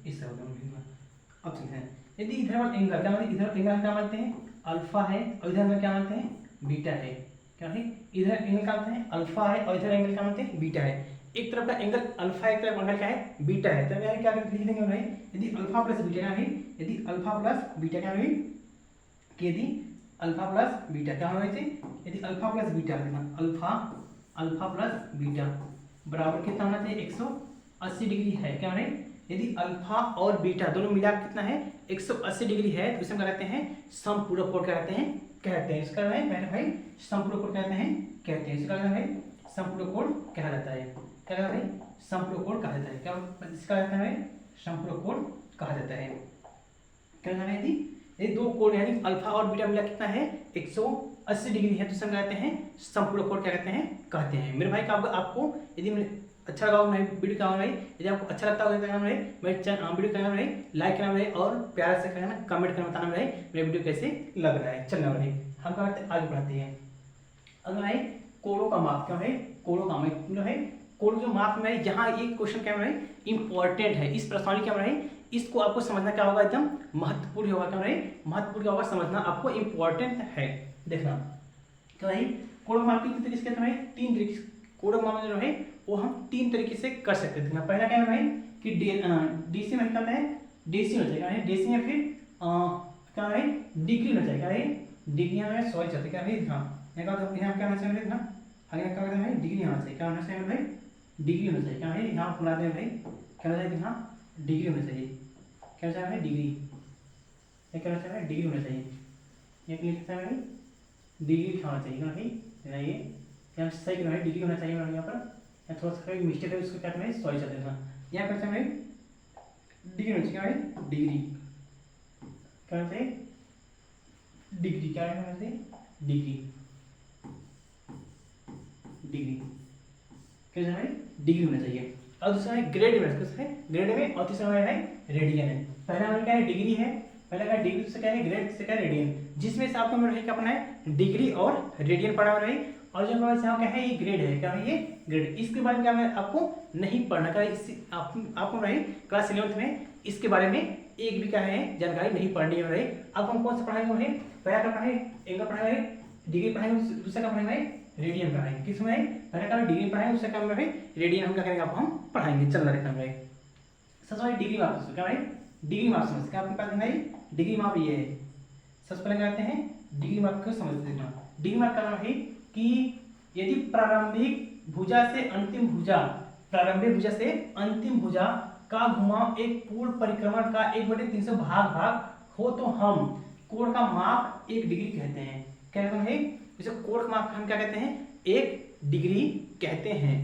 इस अब चलते हैं। यदि इधर वाला एंगल क्या मानते हैं, इधर एंगल क्या मानते हैं अल्फा है और इधर एंगल क्या मानते हैं बीटा है, क्या है इधर एंगल क्या मानते हैं अल्फा है और इधर एंगल क्या मानते हैं बीटा है। एक तरफ का एंगल अल्फा है, एक तरफ एंगल क्या है बीटा है, तब यानी क्या लिख देंगे भाई यदि अल्फा प्लस बीटा क्या है, यदि अल्फा प्लस बीटा क्या है कि यदि अल्फा प्लस बीटा क्या होना चाहिए, यदि अल्फा प्लस बीटा देखना अल्फा प्लस बीटा बराबर कितना होना चाहिए 180 डिग्री है, क्या है यदि अल्फा और बीटा दोनों मिला कितना है 180 डिग्री है, तो इसे हम क्या कहते हैं समपूरक कोण कहते हैं इसका मैंने भाई समपूरक कोण कहते हैं इसका है समपूरक कोण कहा जाता है, क्या कहता है समपूरक कोण कहा जाता है, क्या इसका कहता है समपूरक कोण कहा जाता है। क्या कहते हैं यदि दो कोण यानी अल्फा और बीटा मिला कितना है 180 डिग्री है, तो इसे हम कहते हैं समपूरक कोण क्या कहते हैं। मेरे भाई का आपको यदि अच्छा लगा मैं वीडियो का भाई, यदि आपको अच्छा लगता होगा तो मेरे चैनल वीडियो करना भाई लाइक करना भाई और प्यार से करना कमेंट करना बताना भाई मेरा वीडियो कैसे लग रहा है। चलना भाई हम क्या करते हैं आगे बढ़ाते हैं। अगर भाई कोणों का माप क्या है कोणों का माप जो है कोण जो माप में यहाँ एक क्वेश्चन क्या है इंपॉर्टेंट है, इस प्रश्नावली क्या है इसको आपको समझना क्या होगा एकदम महत्वपूर्ण होगा, क्या है महत्वपूर्ण क्या होगा समझना आपको इंपॉर्टेंट है। देखना क्या भाई कोण माप की कितने तरीके से तीन तरीके कोण माप जो है वो हम तीन तरीके से कर सकते हैं। पहला क्या है भाई कि डीसी में क्या है डीसी होना चाहिए, डीसी में फिर क्या है डिग्री होना चाहिए, क्या है डिग्री में सॉरी चाहते क्या है हाँ यहाँ क्या होना चाहिए ना आगे क्या कहते हैं डिग्री होना चाहिए, क्या होना चाहिए भाई डिग्री होना चाहिए, क्या है यहाँ बुला दें भाई क्या होना चाहिए हाँ डिग्री होना चाहिए, क्या होना चाहिए डिग्री ये क्या होना चाहिए डिग्री होना चाहिए, ये लिखता है भाई डिग्री होना चाहिए ना भाई ये यहाँ सही करना है डिग्री होना चाहिए यहाँ पर थोड़ा सा मिस्टेक है उसको क्या करना है सॉरी चाहते हैं यहाँ पर है डिग्री होना चाहिए भाई डिग्री क्या होना चाहिए डिग्री क्या होना चाहिए डिग्री क्या है डिग्री होना चाहिए। और दूसरा है ग्रेड में और तीसरा है रेडियन है। पहला हमारा क्या है डिग्री है, पहला क्या है डिग्री से क्या है ग्रेड से क्या है रेडियन, जिसमें से आपको मेरा क्या पढ़ना है डिग्री और रेडियन पढ़ा हुआ है। और जो हमारे यहाँ क्या है ये ग्रेड है, क्या है ये ग्रेड, इसके बारे में क्या है आपको नहीं पढ़ना, क्या आपको रही क्लास 11th में इसके बारे में एक भी क्या है जानकारी नहीं पढ़नी है भाई। अब हम कौन सा पढ़ाएंगे भाई पहला का पढ़ाएंगे एंगल पढ़ाएंगे डिग्री पढ़ाएंगे, दूसरा का पढ़ाएंगे रेडियन पढ़ाएंगे, किसमें पहले का डिग्री पढ़ाएंगे दूसरा का भाई रेडियन हम क्या करेंगे आपको हम पढ़ाएंगे। चलना देखना भाई सबसे पहले डिग्री माप क्या भाई डिग्री माप समझते क्या आपके पास भाई डिग्री माप ये है। सबसे पहले क्या कहते हैं डिग्री माप को समझते देखना। डिग्री माप का है कि यदि प्रारंभिक भुजा से अंतिम भुजा का घुमाव एक पूर्ण परिक्रमण का 1/300 भाग हो तो हम कोण का माप 1 डिग्री कहते हैं। क्या कहते हैं इसे कोण का माप हम क्या कहते हैं 1 डिग्री कहते हैं।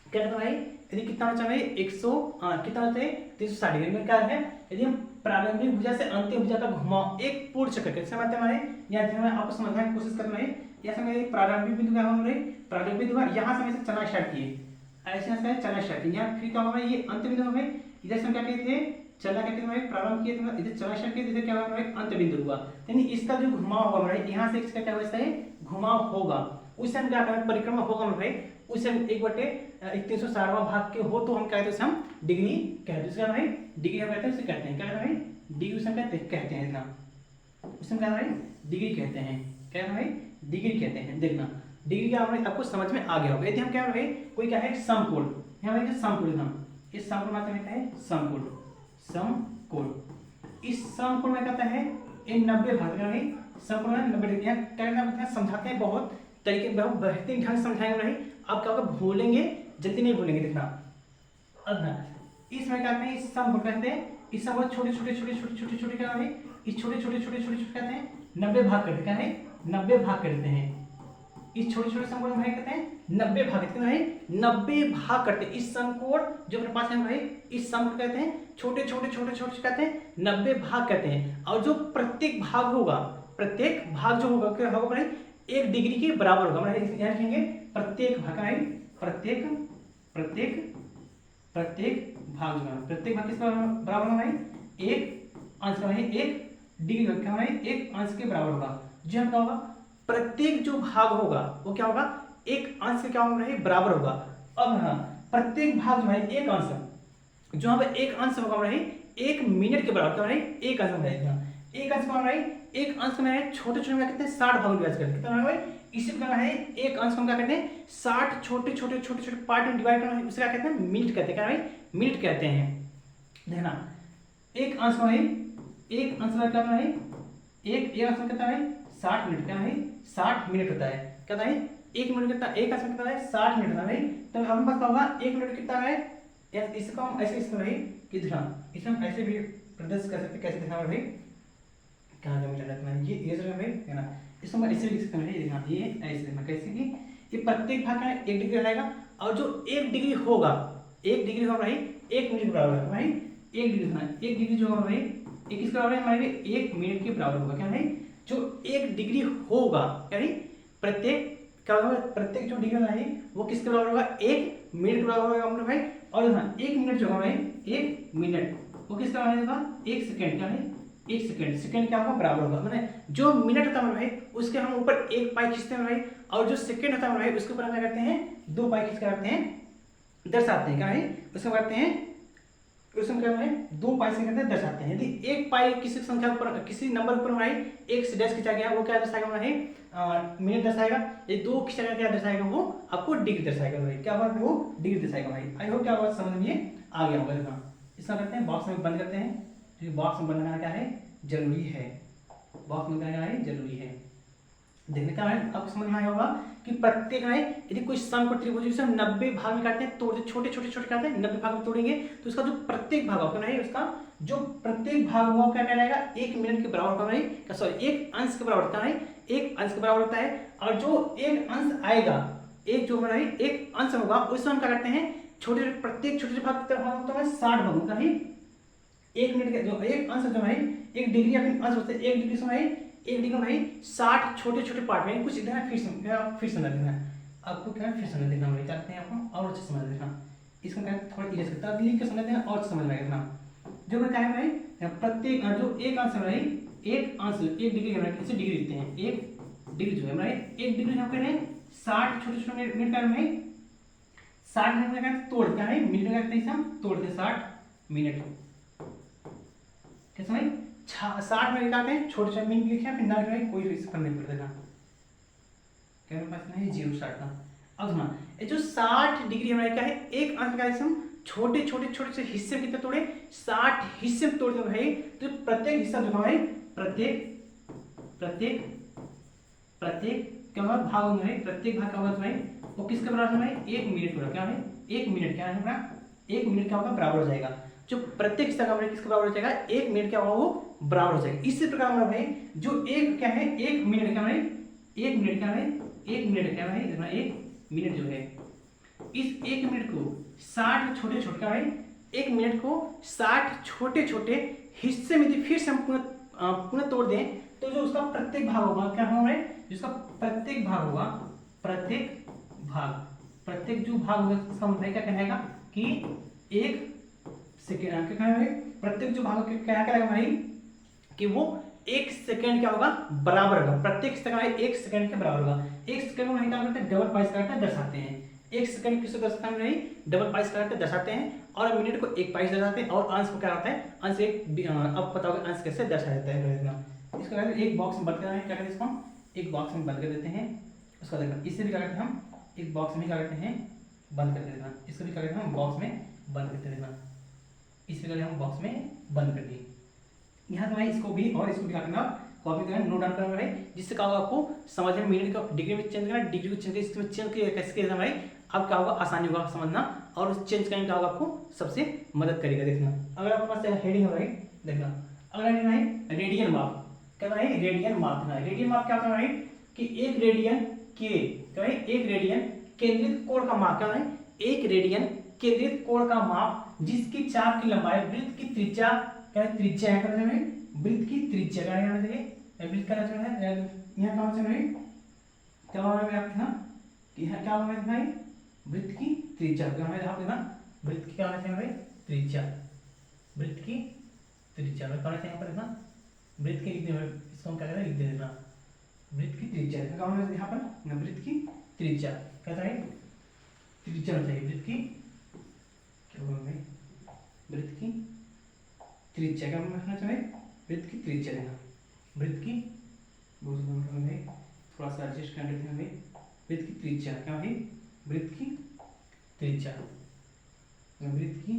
क्या कहते हैं भाई यदि कितना होना चाहिए 100 कितना होता है 360 डिग्री में क्या है यदि हम प्रारंभिक भुजा से अंतिम भुजा का घुमाव एक पूर्ण चक्कर कैसे मानते हैं हमारे यहाँ आपको समझने की कोशिश करना है। यहाँ से प्रारंभिक बिंदु क्या होगा प्रारंभिक बिंदु यहाँ से हमें चलना स्टार्ट किए ऐसे चलना स्टार्ट किए, यहाँ फिर क्या होगा ये अंत बिंदु हमें इधर से हम क्या कहते हैं चलना क्या कहते हैं प्रारंभ किए थे इधर चलना स्टार्ट किए इधर क्या होगा अंत बिंदु हुआ, यानी इसका जो घुमाव होगा हमारे यहाँ से इसका क्या वैसा है घुमाव होगा उस समय क्या करें परिक्रमा होगा भाई उस समय 1/360 भाग के हो तो हम कहते हैं हम डिग्री कहते हैं भाई डिग्री हम कहते हैं उसे कहते हैं क्या कहते हैं भाई डिग्री उसे कहते हैं ना उसमें क्या भाई डिग्री कहते हैं क्या भाई डिग्री कहते हैं। देखना डिग्री क्या आपको समझ में आ गया होगा। यदि हम क्या भाई कोई क्या है समकोण यहाँ भाई समकोण हम इस समकोण मात्रा में क्या है समकोण इस समकोण में कहता है इन 90 भाग का है समकोण में 90 डिग्री क्या समझाते हैं बहुत तरीके बहुत बेहतरीन ढंग से समझाएंगे नहीं आप क्या होगा भूलेंगे जल्दी नहीं भूलेंगे। देखना अब ना इसमें क्या कहते हैं इस समकोण कहते हैं इस समकोण छोटे क्या है इस छोटे कहते हैं 90 भाग करते क्या है 90 भाग करते हैं। इस छोटे छोटे सम को भाई कहते हैं 90 भाग करते हैं भाई, 90 भाग करते हैं। इस सम को जो अपने पास है भाई, इस सम को कहते हैं छोटे छोटे छोटे छोटे कहते हैं 90 भाग कहते हैं। और जो प्रत्येक भाग होगा, प्रत्येक भाग जो होगा क्या होगा भाई, 1 डिग्री के बराबर होगा। मतलब यहाँ लिखेंगे प्रत्येक भाग भाई, प्रत्येक प्रत्येक प्रत्येक भाग जो है, प्रत्येक भाग किसका बराबर होगा भाई, 1 अंश का भाई, 1 डिग्री का क्या भाई, 1 अंश के बराबर होगा। जो हम क्या होगा, प्रत्येक जो भाग होगा वो क्या होगा, 1 अंश के क्या होगा भाई, बराबर होगा। अब हाँ, प्रत्येक भाग जो है 1 अंश, जो यहाँ पे 1 अंश होगा भाई 1 मिनट के बराबर, क्या भाई 1 अंश होगा। 1 अंश का भाई, 1 अंश में छोटे छोटे क्या कहते हैं 60 भाग में विभाजित करते हैं। कितना भाई, इसी प्रकार है 1 अंश को क्या कहते हैं 60 छोटे छोटे छोटे छोटे पार्ट में डिवाइड करना है, उसे क्या कहते हैं मिनट कहते हैं। क्या भाई, मिनट कहते हैं। देखना 1 अंश का भाई, 1 अंश का क्या है, एक अंश में कितना है 60 मिनट, क्या है 60 मिनट होता है। क्या है 1 मिनट कितना, 1 अंश में कितना है 60 मिनट होता है भाई। तो हम पास क्या होगा 1 मिनट कितना है, इसको हम ऐसे इसमें भाई कि ध्यान, इसमें हम ऐसे भी प्रदर्शित कर सकते हैं। कैसे देखना भाई, कहाँ जमीन रखना है, ये जो है भाई है ना, इसको हम ऐसे लिख सकते हैं। देखना ये ऐसे देखना, कैसे कि ये प्रत्येक भाग का 1 डिग्री रहेगा, और जो 1 डिग्री होगा, 1 डिग्री होगा भाई 1 मिनट के बराबर है भाई। 1 डिग्री होना, 1 डिग्री जो होगा भाई ये किसके बराबर है हमारे, 1 मिनट के बराबर होगा। क्या है जो 1 डिग्री होगा, यानी प्रत्येक क्या होगा, प्रत्येक जो डिग्री है वो किसके बराबर होगा, 1 मिनट के बराबर होगा अपने भाई। और हाँ 1 मिनट जो होगा भाई, 1 मिनट वो किसका बराबर होगा, 1 सेकंड। क्या है 1 सेकंड, सेकंड क्या होगा बराबर होगा, मैंने जो मिनट होता है भाई उसके हम ऊपर 1 पाई खींचते हैं भाई, और जो सेकंड होता है भाई उसके ऊपर हम क्या करते हैं 2 पाई खींच कर करते हैं दर्शाते हैं। क्या है उसको करते हैं, उसमें क्या है 2 पाई से करते हैं दर्शाते हैं। यदि 1 पाई किसी संख्या पर, किसी नंबर पर भाई 1 से डैश खींचा गया, वो क्या दर्शाएगा भाई, मिनट दर्शाएगा। ये 2 खींचा गया क्या दर्शाएगा, वो आपको डिग्री दर्शाएगा भाई। क्या होगा वो डिग्री दर्शाएगा भाई। आई होप क्या होगा समझ में आ गया होगा। देखना इसका करते हैं बॉक्स में बंद करते हैं, क्योंकि बॉक्स में बंद करना क्या है जरूरी है, बॉक्स में क्या है जरूरी है। देखने का है अब समझ में आया होगा कि प्रत्येक है, यदि कोई सम को त्रिभुज जिसे हम 90 भाग में काटते हैं, तोड़ते छोटे छोटे छोटे काटते हैं 90 भाग में तोड़ेंगे, तो उसका जो प्रत्येक भाग होगा नहीं, उसका जो प्रत्येक भाग होगा क्या कहलाएगा, 1 मिनट के बराबर होगा भाई, सॉरी 1 अंश के बराबर होता है, 1 अंश के बराबर होता है। और जो 1 अंश आएगा, एक जो हमारा 1 अंश होगा उसमें हम क्या करते हैं छोटे प्रत्येक छोटे छोटे भाग होता है 60 भाग होता है। 1 मिनट के जो 1 अंश जो है 1 डिग्री या फिर अंश होते हैं, 1 डिग्री से 1 डिग्री भाई 60 छोटे छोटे पार्ट में कुछ इतना फिर समझ देना आपको, क्या फिर समझ देना भाई, चाहते हैं आपको और अच्छे समझ देना, इसको क्या थोड़ा इरेज करता है, लिख के समझ देना और समझ में आएगा। जो मैं क्या है भाई प्रत्येक जो 1 अंश है भाई, 1 अंश 1 डिग्री है, किसी डिग्री लिखते हैं 1 डिग्री जो है भाई 1 डिग्री हम कह रहे हैं 60 छोटे छोटे मिनट का भाई, 60 मिनट का तोड़ते हैं मिनट का करते हैं हम तोड़ते हैं 60 मिनट कैसे भाई 60 में निकालते हैं, छोटे छोटे मिनट लिखे फिर ना जो है कोई रिस्क नहीं पड़ता ना, क्या मेरे पास नहीं 0 60 का। अब सुना ये जो 60 डिग्री हमारा क्या है, 1 अंश का हम छोटे छोटे छोटे से हिस्से में कितने तोड़े 60 हिस्से में तोड़ दो भाई, तो प्रत्येक हिस्सा जो है प्रत्येक प्रत्येक प्रत्येक क्या होगा भाग होगा भाई, प्रत्येक भाग का होगा भाई वो किसके बराबर है भाई 1 मिनट पूरा, क्या है 1 मिनट, क्या है हमारा 1 मिनट क्या होगा बराबर हो जाएगा। जो प्रत्येक हिस्सा का किसके बराबर हो जाएगा 1 मिनट क्या होगा वो बराबर हो जाएगा। इसी प्रकार हमारा भाई जो एक क्या है 1 मिनट क्या है 1 मिनट क्या है 1 मिनट क्या है 1 मिनट जो है, इस 1 मिनट को 60 छोटे छोटे क्या है 1 मिनट को 60 छोटे छोटे हिस्से में फिर से हम पुनः तोड़ दें, तो जो उसका प्रत्येक भाग होगा क्या होगा जिसका प्रत्येक भाग होगा, प्रत्येक भाग प्रत्येक जो भाग होगा इसका मतलब क्या कहना है कि 1 सेकेंड क्या है प्रत्येक जो भाग क्या करेगा भाई कि वो 1 सेकेंड क्या होगा बराबर होगा, प्रत्येक सेकंड 1 सेकंड के बराबर होगा। 1 सेकंड को हम क्या करते हैं डबल पाइस करके दर्शाते हैं, 1 सेकंड किसको दर्शाते हैं नहीं डबल पाइस करके दर्शाते हैं, और मिनट को 1 पाइस दर्शाते हैं, और अंश को क्या होता है अंश एक अब पता होगा अंश कैसे दर्शाया जाता है। इसको कहते हैं एक बॉक्स में बंद करना है, क्या करते हैं इसको एक बॉक्स में बंद कर देते हैं, उसका देखना इससे भी क्या करते हैं हम एक बॉक्स में क्या करते हैं बंद कर देना, इसको भी क्या करते हैं हम बॉक्स में बंद करते रहना, इस प्रकार हम बॉक्स में बंद कर दिए। यहाँ से भाई इसको भी और इसको भी क्या करना कॉपी करना नोट डाउन करना है, जिससे क्या होगा आपको समझ में मिनट का डिग्री में चेंज करना, डिग्री को चेंज करना, इसमें चेंज कैसे करना भाई अब क्या होगा आसानी होगा समझना, और उस चेंज करने का होगा आपको सबसे मदद करेगा। देखना अगर आपके पास हेडिंग है भाई देखना अगर हेडिंग है रेडियन माप क्या है रेडियन माप है, रेडियन माप क्या होता है भाई कि एक रेडियन के क्या है, एक रेडियन केंद्रित कोण का माप, क्या है, एक रेडियन केंद्रित कोण का माप जिसकी चाप की लंबाई वृत्त की त्रिज्या, क्या है, त्रिज्या है, क्या है, वृत्त की त्रिज्या, क्या है, यहाँ देखिए वृत्त का जो है यहाँ कहाँ से है, क्या होगा मैं आपके यहाँ कि यहाँ क्या होगा भाई, वृत्त की त्रिज्या, क्या है यहाँ पे ना, वृत्त की क्या होना चाहिए भाई, त्रिज्या, वृत्त की त्रिज्या में कौन है यहाँ पर ना, वृत्त के लिखने में इसको हम क्या कहते हैं, लिख देना वृत्त की त्रिज्या, क्या होना है यहाँ पर, वृत्त की त्रिज्या, क्या है, त्रिज्या होना चाहिए, वृत्त की क्या होगा भाई, वृत्त की त्रिज्या, क्या होना चाहिए, वृत्त की त्रिज्या देना, वृत्त की थोड़ा सा एडजस्ट कर लेते हैं भाई, वृत्त की त्रिज्या, क्या है, वृत्त की त्रिज्या, वृत्त की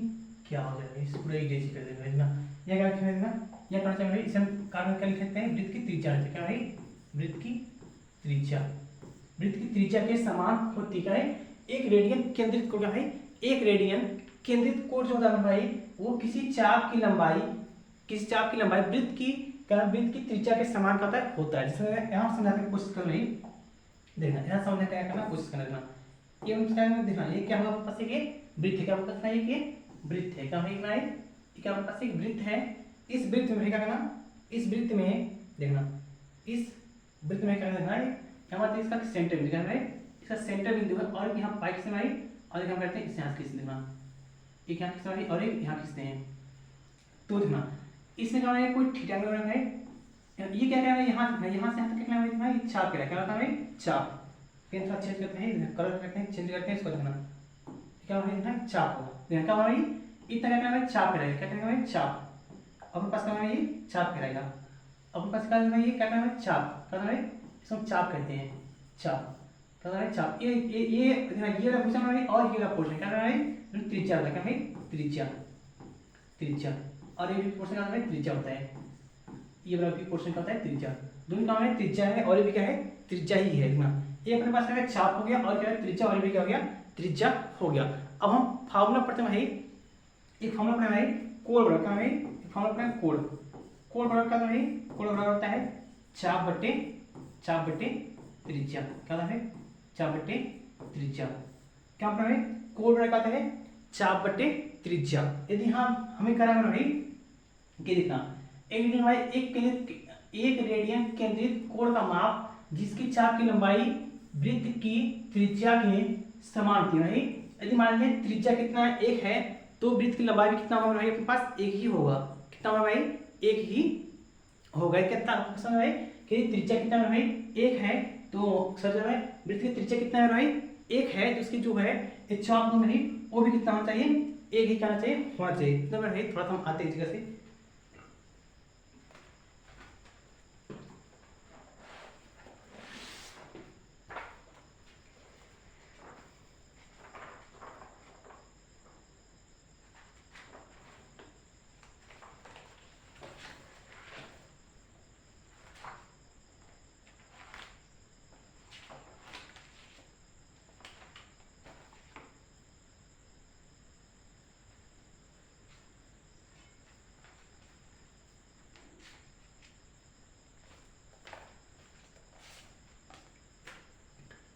क्या हो जाएगा, इस पूरा इरेज कर देना ना, ये क्या लिखना है ना, ये करना चाहिए भाई, इसे हम कारण क्या लिख सकते हैं, वृत्त की त्रिज्या, क्या भाई, वृत्त की त्रिज्या, वृत्त की त्रिज्या के समान होती है एक रेडियन केंद्रित कोण, क्या है, एक रेडियन केंद्रित कोण जो होता है भाई, वो किसी चाप की लंबाई वृत्त की वृत्त की त्रिज्या के समान का होता है। जैसे यहाँ समझाने की कोशिश कर रही, देखना यहाँ समझने का करना कोशिश करना, ये देखना ये क्या होगा आपके पास, एक वृत्त है, क्या आपके पास ये वृत्त है, क्या है ये क्या आपके पास एक वृत्त है, इस वृत्त में क्या करना, इस वृत्त में देखना, इस वृत्त में क्या करना है, हमारे इसका सेंटर बिंदु है, इसका सेंटर बिंदु है, और यहाँ पाइप से हमारी, और हम करते हैं इस यहाँ खींच देना, एक यहाँ खींचते हैं और एक यहाँ खींचते हैं, तो देखना इसमें क्या है, कोई थीटा एंगल है, ये क्या है, यहाँ से यहाँ तक क्या है, चाप क्या होता है, चाप, पेन थोड़ा चेंज करते हैं, कलर करते हैं, चेंज करते हैं, इसको देखना क्या है, चाप होगा, क्या होगा, इतना क्या है, चाप रहेगा, क्या करेंगे, चाप, अपने पास क्या है, ये चाप रहेगा, अपने पास क्या है, ये क्या है, चाप, क्या है, इसको हम चाप कहते हैं, चाप, क्या है, चाप, ये पोर्शन है और ये पोर्शन क्या है, त्रिज्या होता है, क्या है, त्रिज्या, त्रिज्या, और ये भी पोर्शन का त्रिज्या होता है, ये वाला भी पोर्शन का होता है त्रिज्या, दोनों का है त्रिज्या है, और ये भी क्या है, त्रिज्या ही है ना, ये अपने पास क्या है, चाप हो गया, और क्या है, त्रिज्या, और ये भी क्या हो गया, त्रिज्या हो गया। अब हम फार्मूला पढ़ते हैं, एक फार्मूला पढ़े हैं, कोण बराबर, क्या है, फार्मूला पढ़े कोण, कोण बराबर क्या है, कोण बराबर होता है चाप बटे त्रिज्या, क्या है, चाप बटे त्रिज्या, क्या पढ़े, कोण बराबर क्या है, चाप बटे त्रिज्या। यदि हम हमें कराना भाई कि देखना, एक रेडियन केंद्रित कोण का माप जिसकी चाप की लंबाई वृत्त की त्रिज्या के समान होती है, यदि मान लें त्रिज्या कितना है, एक है, तो वृत्त की लंबाई भी कितना होगा भाई, अपने पास एक ही होगा, कितना होगा भाई, एक ही होगा, कितना समझ भाई कि त्रिज्या कितना है भाई, एक है, तो सर जो है वृत्त की त्रिज्या कितना है भाई, एक है, तो उसकी जो है चाप नहीं वो भी कितना होना चाहिए, एक ही कहना चाहिए, होना चाहिए, तो भाई थोड़ा सा हम आते हैं जगह से,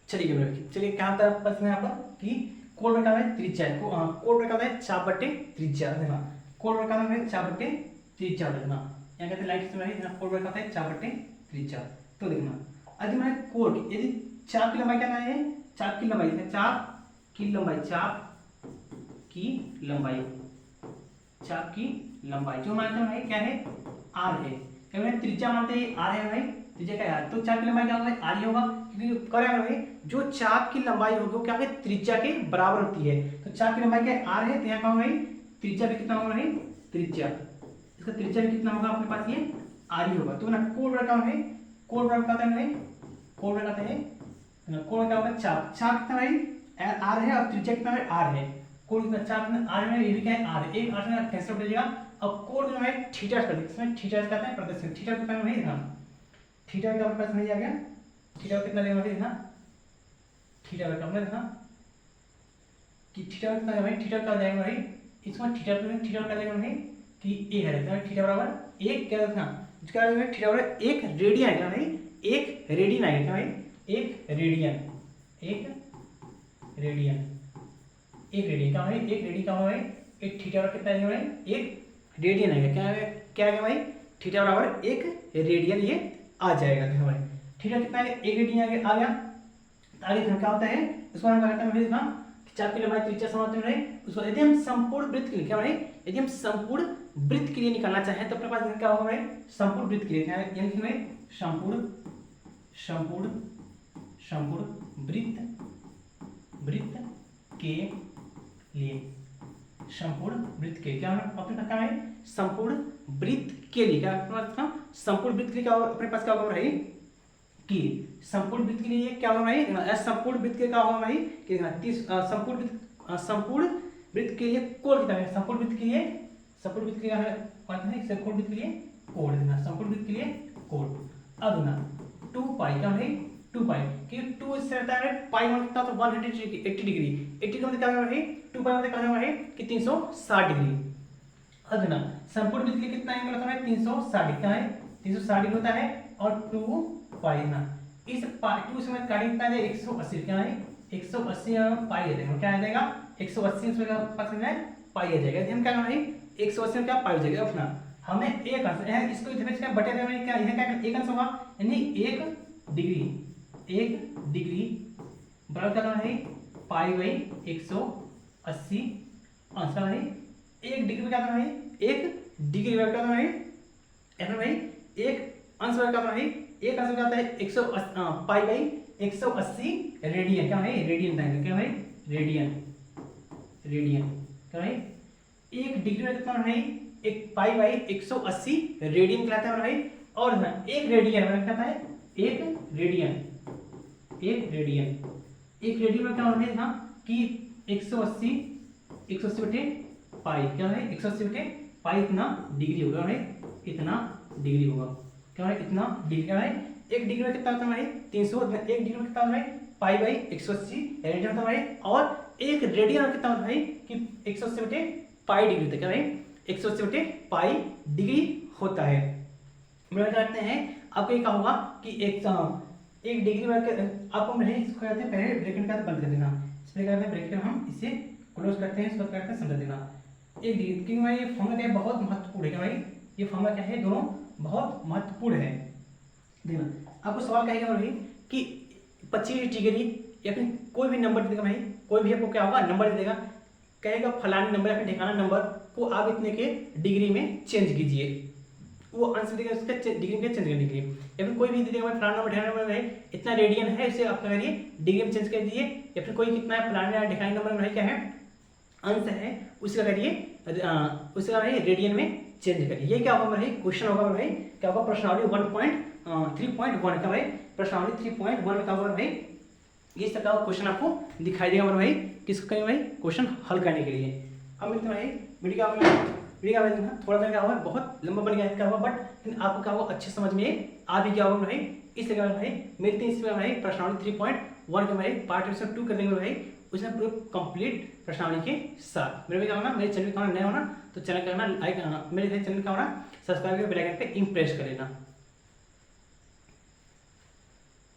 चलिए क्या होता है प्रश्न यहाँ पर कि कोण बराबर क्या है, त्रिज्या, कोण बराबर क्या है, चाप बटे त्रिज्या, देखना कोण बराबर क्या है, चाप बटे त्रिज्या, देखना यहाँ कहते हैं लाइट से यहाँ कोण बराबर क्या है, चाप बटे त्रिज्या, तो देखना यदि मैं कोण, यदि चाप की लंबाई क्या है, चाप की लंबाई, चाप की लंबाई जो मानते हैं भाई क्या है, आर है, क्या त्रिज्या मानते हैं आर है भाई, त्रिज्या क्या है, तो चाप की लंबाई क्या होगा, आर ही होगा, क्योंकि क्या है भाई, जो चाप की लंबाई होगी वो क्या है, त्रिज्या के बराबर होती है, तो चाप की लंबाई क्या है, आर है, तो यहाँ क्या होगा भाई, त्रिज्या भी कितना होगा भाई, त्रिज्या, इसका त्रिज्या भी कितना होगा अपने पास, ये आर ही होगा, तो ना कोण बराबर क्या है, कोण बराबर क्या है, कोण बराबर क्या है, कोण क्या होगा, चाप, चाप कितना भाई, आर है, और त्रिज्या कितना है, आर है, कोण कितना, चाप कितना आर है, ये भी क्या है, आर है, एक आर से कैंसिल हो जाएगा, अब कोण जो है थीटा कर देते हैं, थीटा कहते हैं प्रदर्शन, थीटा कितना है ना, थीटा का अपने पास नहीं आ गया, थीटा कितना लेगा भाई ना, थीटा का हमने देखा कि थीटा कितना है भाई, थीटा का जाएगा भाई, इसमें थीटा का जाएगा भाई कि ए है, थीटा बराबर एक क्या देखना, इसका थीटा बराबर एक रेडियन है भाई, एक रेडियन आएगा क्या भाई, एक रेडियन, एक रेडियन, एक रेडियन क्या भाई, एक रेडियन क्या होगा भाई, एक थीटा बराबर कितना आएगा भाई, एक रेडियन आएगा, क्या आएगा, क्या आएगा भाई, थीटा बराबर एक रेडियन ये आ जाएगा। देखो भाई थीटा कितना है, एक रेडियन आ गया। तो आगे क्या होता है, उसको हम क्या करते हैं भाई, देखा चाप की लंबाई त्रिज्या समाप्त रहे, उसको यदि हम संपूर्ण वृत्त के लिए क्या भाई, यदि हम संपूर्ण वृत्त के लिए निकालना चाहें तो अपने पास क्या होगा भाई, संपूर्ण वृत्त के लिए क्या है, यानी कि भाई संपूर्ण संपूर्ण संपूर्ण वृत्त के लिए, संपूर्ण वृत्त के क्या अपने पास क्या है, संपूर्ण वृत्त के लिए क्या अपने पास, संपूर्ण वृत्त के लिए क्या होगा अपने पास, क्या होगा भाई कि संपूर्ण वृत्त के लिए क्या होगा भाई, संपूर्ण वृत्त के लिए क्या होगा भाई कि संपूर्ण वृत्त के लिए कोण कितना है, संपूर्ण वृत्त के लिए, संपूर्ण वृत्त के लिए है संपूर्ण वृत्त के लिए कोण देना, संपूर्ण वृत्त के लिए कोण। अब ना 2 पाई क्या है, 2 पाई कि 2 इससे रहता है पाई मान कितना, तो 180 डिग्री, 80 का मतलब क्या होगा भाई, 2 पाई मतलब क्या होगा भाई कि 360 डिग्री। अब ना संपूर्ण वृत्त के लिए कितना एंगल होता है, 360 क्या है, 360 डिग्री होता है, और 2 पाई ना इस पाई 2 से मैं काटेंगे कितना है, 180 क्या है, 180 पाई आ जाएगा, क्या आ जाएगा 180 इसमें पास में पाई आ जाएगा। हम क्या करना है 180 में क्या पाई हो जाएगा अपना, हमें एक आंसर है इसको इधर क्या बटे में क्या यह क्या एक आंसर होगा, यानी 1 डिग्री बराबर क्या करना है पाई बाई 180 आंसर है। 1 डिग्री क्या करना है, 1 डिग्री बराबर क्या करना है, ऐसा भाई एक अंश बराबर क्या करना है, एक अंश क्या होता है 180 पाई बाई 180 रेडियन, क्या है रेडियन आएगा, क्या है रेडियन, रेडियन क्या है 1 डिग्री में कितना है, एक पाई बाई 180 रेडियन कहलाता है भाई। और ना एक रेडियन में क्या है, एक रेडियन, एक रेडियन, एक रेडियन में क्या होता है ना कि 180 बटे पाई क्या है, 180 बटे पाई इतना डिग्री होगा भाई, इतना डिग्री होगा क्या है, इतना डिग्री क्या है, 1 डिग्री में कितना होता है भाई 300, 1 डिग्री में कितना होता है पाई बाई 180 रेडियन होता है भाई। और एक रेडियन में कितना होता है कि 180 बटे पाई डिग्री होता है क्या भाई, 180 बटे पाई डिग्री होता है। हम करते हैं आपको ये कहा होगा कि एक डिग्री में आपको इसको कहते हैं पहले ब्रैकेट का बंद कर देना, इसमें करते हैं ब्रैकेट हम इसे क्लोज करते हैं, इसको करते हैं समझ देना। एक डिग्री क्योंकि भाई ये फॉर्मूला क्या है बहुत महत्वपूर्ण है, क्या भाई ये फॉर्मूला क्या है दोनों बहुत महत्वपूर्ण है। देखना आपको सवाल कहेगा भाई कि 25 डिग्री या फिर कोई भी नंबर देगा भाई, कोई भी आपको क्या होगा नंबर दे देगा, कहेगा फलाने नंबर या फिर ठिकाना नंबर को आप इतने के डिग्री में चेंज कीजिए, वो आंसर देगा उसका डिग्री में चेंज करने के लिए। या फिर कोई भी दे देगा फलाना नंबर ठिकाना नंबर है इतना रेडियन है, इसे आप क्या करिए डिग्री में चेंज कर दीजिए। या फिर कोई कितना है फलाना ठिकाना नंबर में क्या है अंश है उसका करिए, उसका रेडियन में चेंज करिए। ये क्या होगा भाई क्वेश्चन होगा भाई, क्या होगा प्रश्नावली 3.1 का भाई, प्रश्नावली 3.1 में क्या होगा भाई ये सब क्वेश्चन आपको दिखाई देगा भाई, किसको कहेंगे भाई क्वेश्चन हल करने के लिए। अब मिलते हैं भाई वीडियो का थोड़ा सा क्या होगा बहुत लंबा बन गया क्या होगा, बट आपको क्या होगा अच्छे समझ में आ भी क्या होगा भाई। इस जगह भाई मिलते हैं इसमें भाई प्रश्नावली 3.1 के भाई पार्ट 2 कर देंगे भाई, उसमें पूरे कंप्लीट प्रश्नावली के साथ। मेरे क्या होना, मेरे चैनल का नया होना तो चैनल का लाइक, मेरे चैनल का होना सब्सक्राइब करके बेल आइकन पे इम्प्रेस कर लेना।